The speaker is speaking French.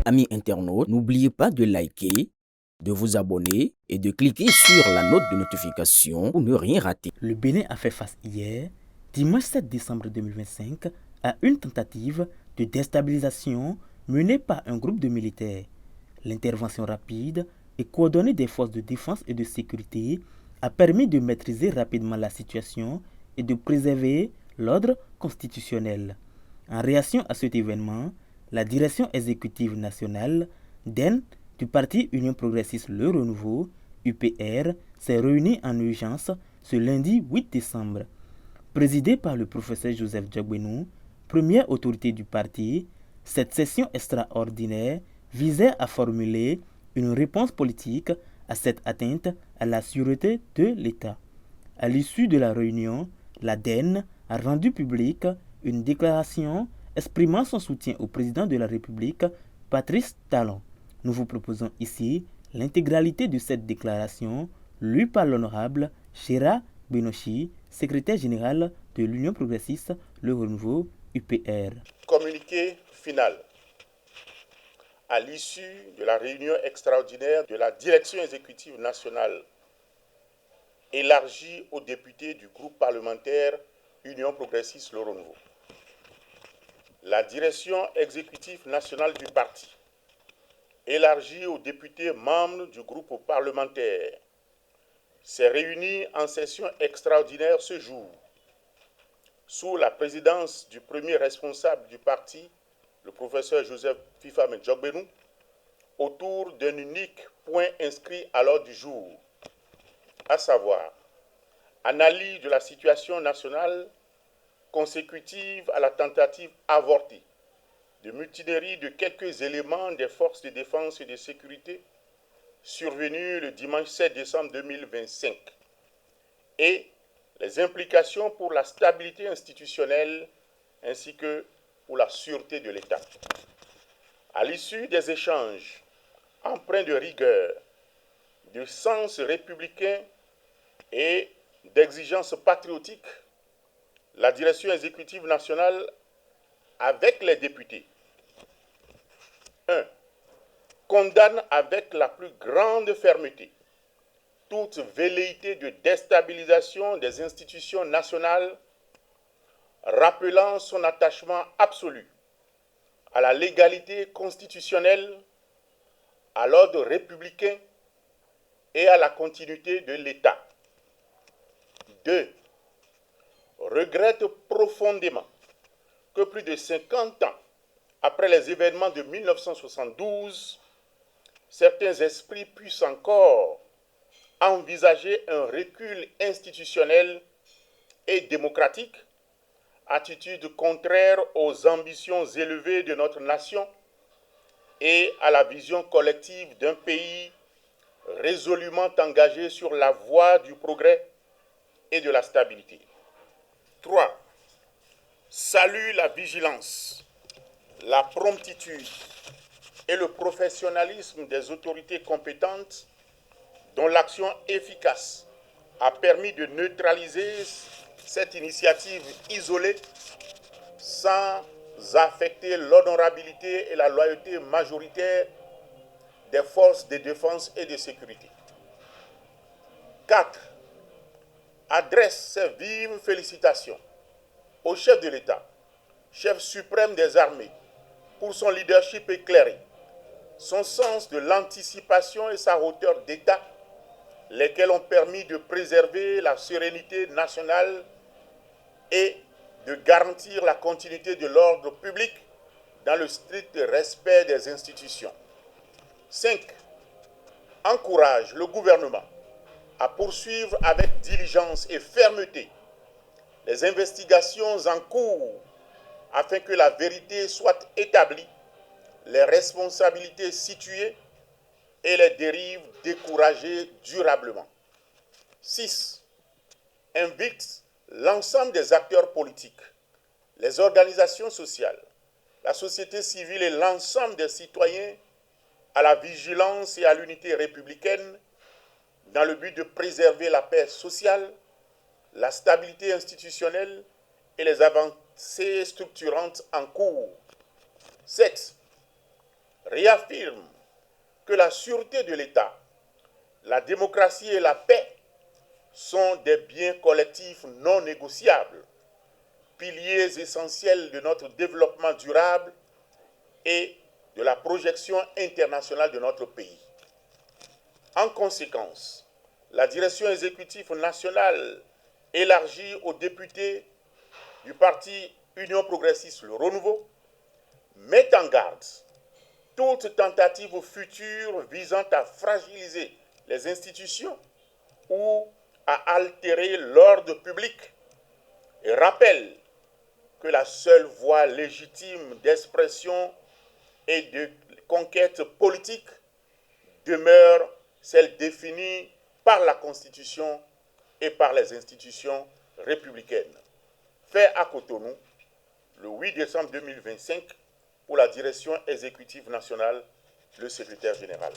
Amis internautes, n'oubliez pas de liker, de vous abonner et de cliquer sur la note de notification pour ne rien rater. Le Bénin a fait face hier, dimanche 7 décembre 2025, à une tentative de déstabilisation menée par un groupe de militaires. L'intervention rapide et coordonnée des forces de défense et de sécurité a permis de maîtriser rapidement la situation et de préserver l'ordre constitutionnel. En réaction à cet événement, la direction exécutive nationale DEN du parti Union progressiste Le Renouveau, UPR, s'est réunie en urgence ce lundi 8 décembre. Présidée par le professeur Joseph Djagbenou, première autorité du parti, cette session extraordinaire visait à formuler une réponse politique à cette atteinte à la sûreté de l'État. À l'issue de la réunion, l'ADEN a rendu publique une déclaration exprimant son soutien au président de la République, Patrice Talon. Nous vous proposons ici l'intégralité de cette déclaration lue par l'honorable Chéra Benochi, secrétaire général de l'Union progressiste Le Renouveau UPR. Communiqué final. À l'issue de la réunion extraordinaire de la direction exécutive nationale élargie aux députés du groupe parlementaire Union progressiste Le Renouveau, la direction exécutive nationale du parti, élargie aux députés membres du groupe parlementaire, s'est réunie en session extraordinaire ce jour, sous la présidence du premier responsable du parti, le professeur Joseph Fifame Djagbenou, autour d'un unique point inscrit à l'ordre du jour, à savoir analyse de la situation nationale consécutive à la tentative avortée de mutinerie de quelques éléments des forces de défense et de sécurité survenue le dimanche 7 décembre 2025 et les implications pour la stabilité institutionnelle ainsi que pour la sûreté de l'État. À l'issue des échanges empreints de rigueur, de sens républicain et d'exigence patriotique, la direction exécutive nationale, avec les députés, 1. Condamne avec la plus grande fermeté toute velléité de déstabilisation des institutions nationales, rappelant son attachement absolu à la légalité constitutionnelle, à l'ordre républicain et à la continuité de l'État. 2. Regrette profondément que plus de 50 ans après les événements de 1972, certains esprits puissent encore envisager un recul institutionnel et démocratique, attitude contraire aux ambitions élevées de notre nation et à la vision collective d'un pays résolument engagé sur la voie du progrès et de la stabilité. 3. Salue la vigilance, la promptitude et le professionnalisme des autorités compétentes dont l'action efficace a permis de neutraliser cette initiative isolée sans affecter l'honorabilité et la loyauté majoritaire des forces de défense et de sécurité. 4. Adresse ses vives félicitations au chef de l'État, chef suprême des armées, pour son leadership éclairé, son sens de l'anticipation et sa hauteur d'État, lesquels ont permis de préserver la sérénité nationale et de garantir la continuité de l'ordre public dans le strict respect des institutions. 5. Encourage le gouvernement à poursuivre avec diligence et fermeté les investigations en cours afin que la vérité soit établie, les responsabilités situées et les dérives découragées durablement. 6. Invite l'ensemble des acteurs politiques, les organisations sociales, la société civile et l'ensemble des citoyens à la vigilance et à l'unité républicaine dans le but de préserver la paix sociale, la stabilité institutionnelle et les avancées structurantes en cours. 7. réaffirme que la sûreté de l'État, la démocratie et la paix sont des biens collectifs non négociables, piliers essentiels de notre développement durable et de la projection internationale de notre pays. En conséquence, la direction exécutive nationale élargie aux députés du parti Union progressiste Le Renouveau met en garde toute tentative future visant à fragiliser les institutions ou à altérer l'ordre public et rappelle que la seule voie légitime d'expression et de conquête politique demeure celle définie par la Constitution et par les institutions républicaines. Fait à Cotonou, le 8 décembre 2025, pour la direction exécutive nationale, le secrétaire général.